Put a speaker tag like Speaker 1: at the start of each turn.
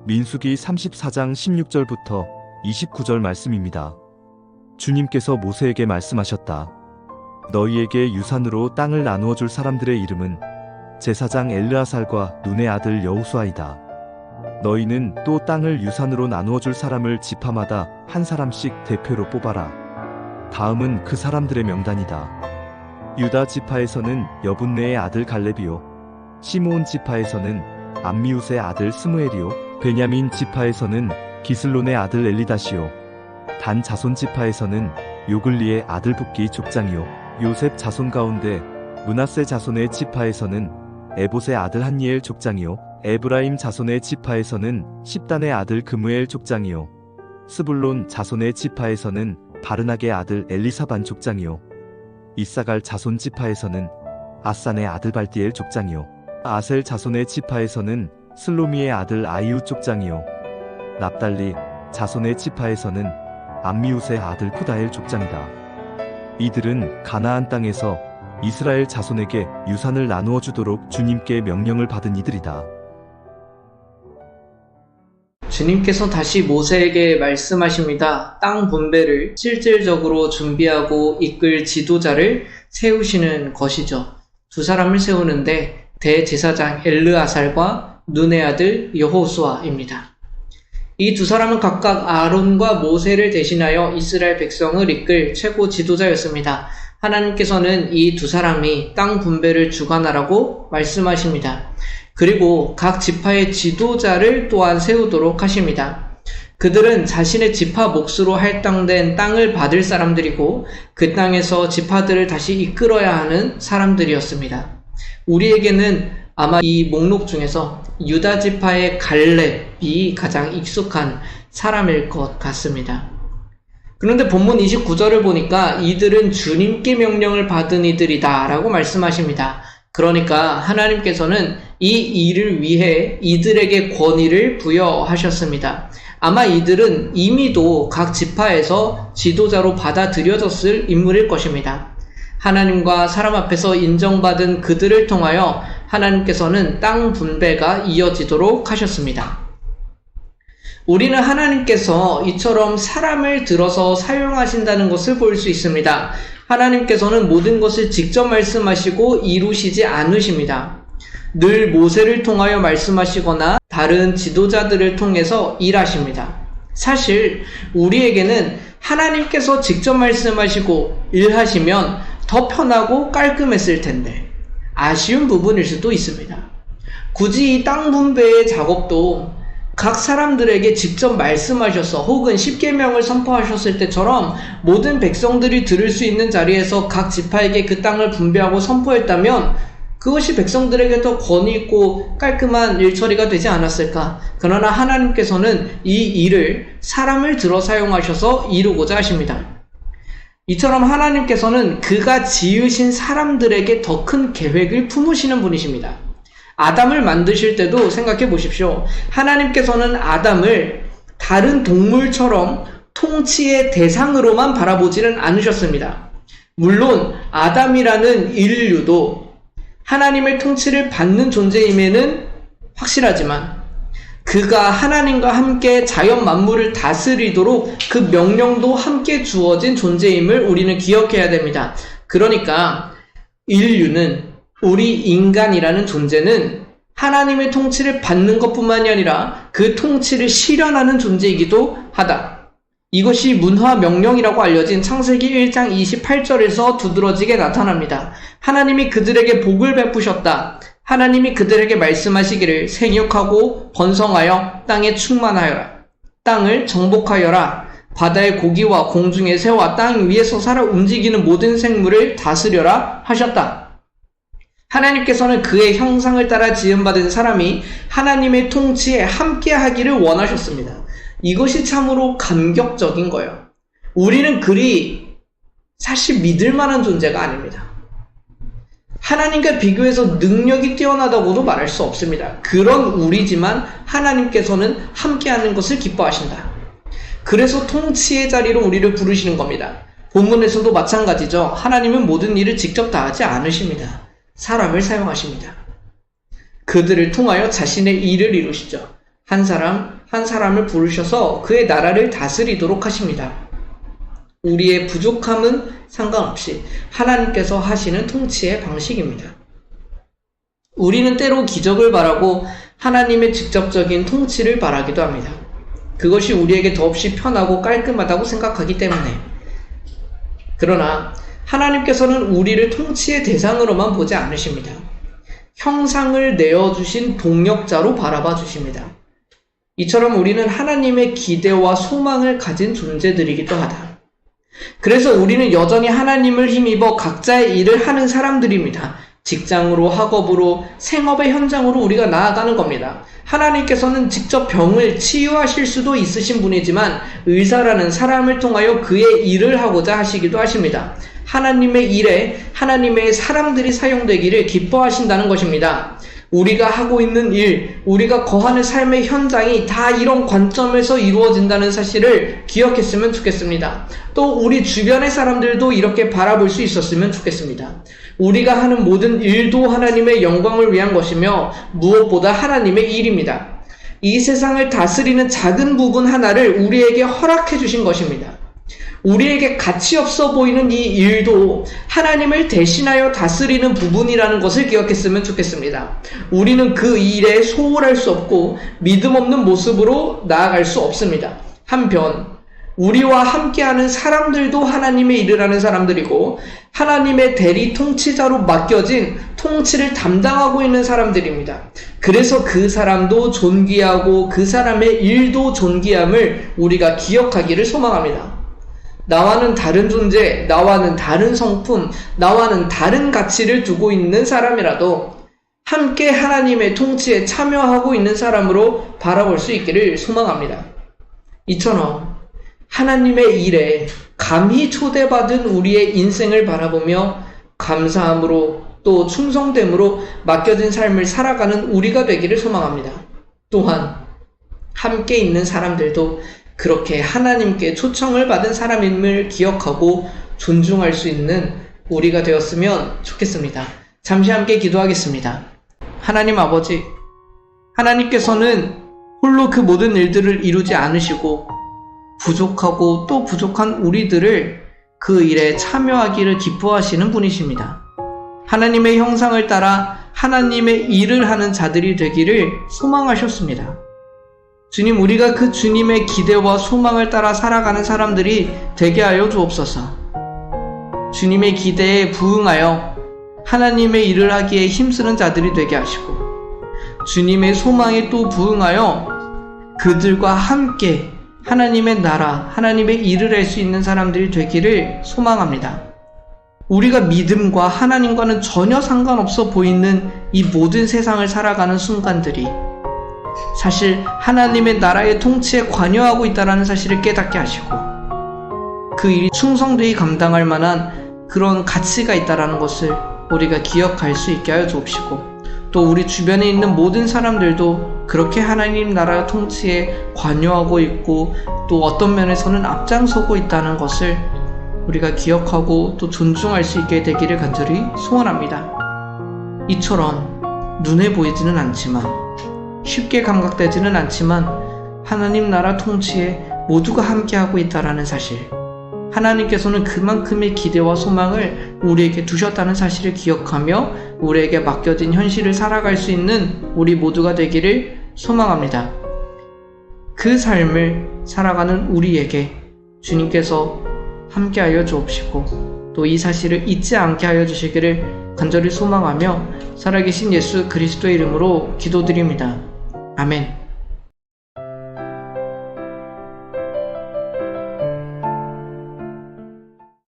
Speaker 1: 민수기 34장 16절부터 29절 말씀입니다. 주님께서 모세에게 말씀하셨다. 너희에게 유산으로 땅을 나누어 줄 사람들의 이름은 제사장 엘르아살과 눈의 아들 여호수아이다. 너희는 또 땅을 유산으로 나누어 줄 사람을 지파마다 한 사람씩 대표로 뽑아라. 다음은 그 사람들의 명단이다. 유다 지파에서는 여분네의 아들 갈렙이요, 시므온 지파에서는 암미웃의 아들 스무엘이요, 베냐민 지파에서는 기슬론의 아들 엘리다시요, 단 자손 지파에서는 요글리의 아들 붓기 족장이요, 요셉 자손 가운데 므낫세 자손의 지파에서는 에봇의 아들 한니엘 족장이요, 에브라임 자손의 지파에서는 십단의 아들 그무엘 족장이요, 스불론 자손의 지파에서는 바르낙의 아들 엘리사반 족장이요, 이사갈 자손 지파에서는 아산의 아들 발디엘 족장이요, 아셀 자손의 지파에서는 슬로미의 아들 아이우 족장이요, 납달리 자손의 지파에서는 암미웃의 아들 후다엘 족장이다. 이들은 가나안 땅에서 이스라엘 자손에게 유산을 나누어 주도록 주님께 명령을 받은 이들이다.
Speaker 2: 주님께서 다시 모세에게 말씀하십니다. 땅 분배를 실질적으로 준비하고 이끌 지도자를 세우시는 것이죠. 두 사람을 세우는데 대제사장 엘르아살과 눈의 아들 여호수아입니다. 이 두 사람은 각각 아론과 모세를 대신하여 이스라엘 백성을 이끌 최고 지도자였습니다. 하나님께서는 이 두 사람이 땅 분배를 주관하라고 말씀하십니다. 그리고 각 지파의 지도자를 또한 세우도록 하십니다. 그들은 자신의 지파 몫으로 할당된 땅을 받을 사람들이고 그 땅에서 지파들을 다시 이끌어야 하는 사람들이었습니다. 우리에게는 아마 이 목록 중에서 유다 지파의 갈렙이 가장 익숙한 사람일 것 같습니다. 그런데 본문 29절을 보니까 이들은 주님께 명령을 받은 이들이다 라고 말씀하십니다. 그러니까 하나님께서는 이 일을 위해 이들에게 권위를 부여하셨습니다. 아마 이들은 이미도 각 지파에서 지도자로 받아들여졌을 인물일 것입니다. 하나님과 사람 앞에서 인정받은 그들을 통하여 하나님께서는 땅 분배가 이어지도록 하셨습니다. 우리는 하나님께서 이처럼 사람을 들어서 사용하신다는 것을 볼 수 있습니다. 하나님께서는 모든 것을 직접 말씀하시고 이루시지 않으십니다. 늘 모세를 통하여 말씀하시거나 다른 지도자들을 통해서 일하십니다. 사실 우리에게는 하나님께서 직접 말씀하시고 일하시면 더 편하고 깔끔했을 텐데 아쉬운 부분일 수도 있습니다. 굳이 이 땅 분배의 작업도 각 사람들에게 직접 말씀하셔서 혹은 십계명을 선포하셨을 때처럼 모든 백성들이 들을 수 있는 자리에서 각 지파에게 그 땅을 분배하고 선포했다면 그것이 백성들에게 더 권위 있고 깔끔한 일처리가 되지 않았을까? 그러나 하나님께서는 이 일을 사람을 들어 사용하셔서 이루고자 하십니다. 이처럼 하나님께서는 그가 지으신 사람들에게 더 큰 계획을 품으시는 분이십니다. 아담을 만드실 때도 생각해 보십시오. 하나님께서는 아담을 다른 동물처럼 통치의 대상으로만 바라보지는 않으셨습니다. 물론 아담이라는 인류도 하나님의 통치를 받는 존재임에는 확실하지만 그가 하나님과 함께 자연 만물을 다스리도록 그 명령도 함께 주어진 존재임을 우리는 기억해야 됩니다. 그러니까 인류는, 우리 인간이라는 존재는 하나님의 통치를 받는 것뿐만이 아니라 그 통치를 실현하는 존재이기도 하다. 이것이 문화 명령이라고 알려진 창세기 1장 28절에서 두드러지게 나타납니다. 하나님이 그들에게 복을 베푸셨다. 하나님이 그들에게 말씀하시기를 생육하고 번성하여 땅에 충만하여라. 땅을 정복하여라. 바다의 고기와 공중의 새와 땅 위에서 살아 움직이는 모든 생물을 다스려라 하셨다. 하나님께서는 그의 형상을 따라 지음받은 사람이 하나님의 통치에 함께 하기를 원하셨습니다. 이것이 참으로 감격적인 거예요. 우리는 그리 사실 믿을 만한 존재가 아닙니다. 하나님과 비교해서 능력이 뛰어나다고도 말할 수 없습니다. 그런 우리지만 하나님께서는 함께하는 것을 기뻐하신다. 그래서 통치의 자리로 우리를 부르시는 겁니다. 본문에서도 마찬가지죠. 하나님은 모든 일을 직접 다 하지 않으십니다. 사람을 사용하십니다. 그들을 통하여 자신의 일을 이루시죠. 한 사람을 부르셔서 그의 나라를 다스리도록 하십니다. 우리의 부족함은 상관없이 하나님께서 하시는 통치의 방식입니다. 우리는 때로 기적을 바라고 하나님의 직접적인 통치를 바라기도 합니다. 그것이 우리에게 더없이 편하고 깔끔하다고 생각하기 때문에. 그러나 하나님께서는 우리를 통치의 대상으로만 보지 않으십니다. 형상을 내어주신 동역자로 바라봐 주십니다. 이처럼 우리는 하나님의 기대와 소망을 가진 존재들이기도 하다. 그래서 우리는 여전히 하나님을 힘입어 각자의 일을 하는 사람들입니다. 직장으로, 학업으로, 생업의 현장으로 우리가 나아가는 겁니다. 하나님께서는 직접 병을 치유하실 수도 있으신 분이지만 의사라는 사람을 통하여 그의 일을 하고자 하시기도 하십니다. 하나님의 일에 하나님의 사람들이 사용되기를 기뻐하신다는 것입니다. 우리가 하고 있는 일, 우리가 거하는 삶의 현장이 다 이런 관점에서 이루어진다는 사실을 기억했으면 좋겠습니다. 또 우리 주변의 사람들도 이렇게 바라볼 수 있었으면 좋겠습니다. 우리가 하는 모든 일도 하나님의 영광을 위한 것이며 무엇보다 하나님의 일입니다. 이 세상을 다스리는 작은 부분 하나를 우리에게 허락해 주신 것입니다. 우리에게 가치 없어 보이는 이 일도 하나님을 대신하여 다스리는 부분이라는 것을 기억했으면 좋겠습니다. 우리는 그 일에 소홀할 수 없고 믿음 없는 모습으로 나아갈 수 없습니다. 한편 우리와 함께하는 사람들도 하나님의 일을 하는 사람들이고 하나님의 대리 통치자로 맡겨진 통치를 담당하고 있는 사람들입니다. 그래서 그 사람도 존귀하고 그 사람의 일도 존귀함을 우리가 기억하기를 소망합니다. 나와는 다른 존재, 나와는 다른 성품, 나와는 다른 가치를 두고 있는 사람이라도 함께 하나님의 통치에 참여하고 있는 사람으로 바라볼 수 있기를 소망합니다. 이처럼 하나님의 일에 감히 초대받은 우리의 인생을 바라보며 감사함으로 또 충성됨으로 맡겨진 삶을 살아가는 우리가 되기를 소망합니다. 또한 함께 있는 사람들도 그렇게 하나님께 초청을 받은 사람임을 기억하고 존중할 수 있는 우리가 되었으면 좋겠습니다. 잠시 함께 기도하겠습니다. 하나님 아버지, 하나님께서는 홀로 그 모든 일들을 이루지 않으시고 부족하고 또 부족한 우리들을 그 일에 참여하기를 기뻐하시는 분이십니다. 하나님의 형상을 따라 하나님의 일을 하는 자들이 되기를 소망하셨습니다. 주님, 우리가 그 주님의 기대와 소망을 따라 살아가는 사람들이 되게 하여 주옵소서. 주님의 기대에 부응하여 하나님의 일을 하기에 힘쓰는 자들이 되게 하시고 주님의 소망에 또 부응하여 그들과 함께 하나님의 나라, 하나님의 일을 할 수 있는 사람들이 되기를 소망합니다. 우리가 믿음과 하나님과는 전혀 상관없어 보이는 이 모든 세상을 살아가는 순간들이 사실 하나님의 나라의 통치에 관여하고 있다는 사실을 깨닫게 하시고 그 일이 충성되이 감당할 만한 그런 가치가 있다는 것을 우리가 기억할 수 있게 하여 주옵시고 또 우리 주변에 있는 모든 사람들도 그렇게 하나님 나라 통치에 관여하고 있고 또 어떤 면에서는 앞장서고 있다는 것을 우리가 기억하고 또 존중할 수 있게 되기를 간절히 소원합니다. 이처럼 눈에 보이지는 않지만 쉽게 감각되지는 않지만 하나님 나라 통치에 모두가 함께하고 있다는 사실, 하나님께서는 그만큼의 기대와 소망을 우리에게 두셨다는 사실을 기억하며 우리에게 맡겨진 현실을 살아갈 수 있는 우리 모두가 되기를 소망합니다. 그 삶을 살아가는 우리에게 주님께서 함께하여 주옵시고 또 이 사실을 잊지 않게 하여 주시기를 간절히 소망하며 살아계신 예수 그리스도의 이름으로 기도드립니다. 아멘.